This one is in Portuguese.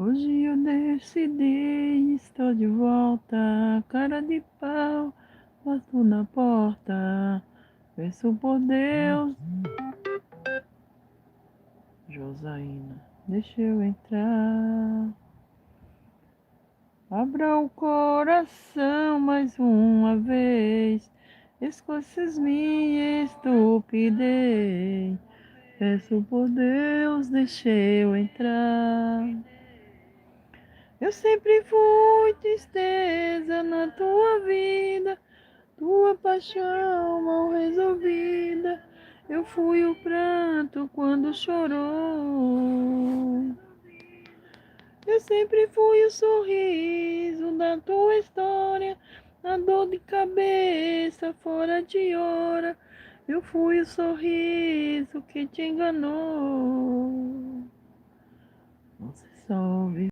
Hoje eu decidi, estou de volta, cara de pau, bato na porta, peço por Deus, Josaína, deixa eu entrar. Abra o coração mais uma vez, esqueças minha estupidez, peço por Deus, deixa eu entrar. Eu sempre fui tristeza na tua vida, tua paixão mal resolvida. Eu fui o pranto quando chorou. Eu sempre fui o sorriso da tua história, a dor de cabeça fora de hora. Eu fui o sorriso que te enganou. Você soube.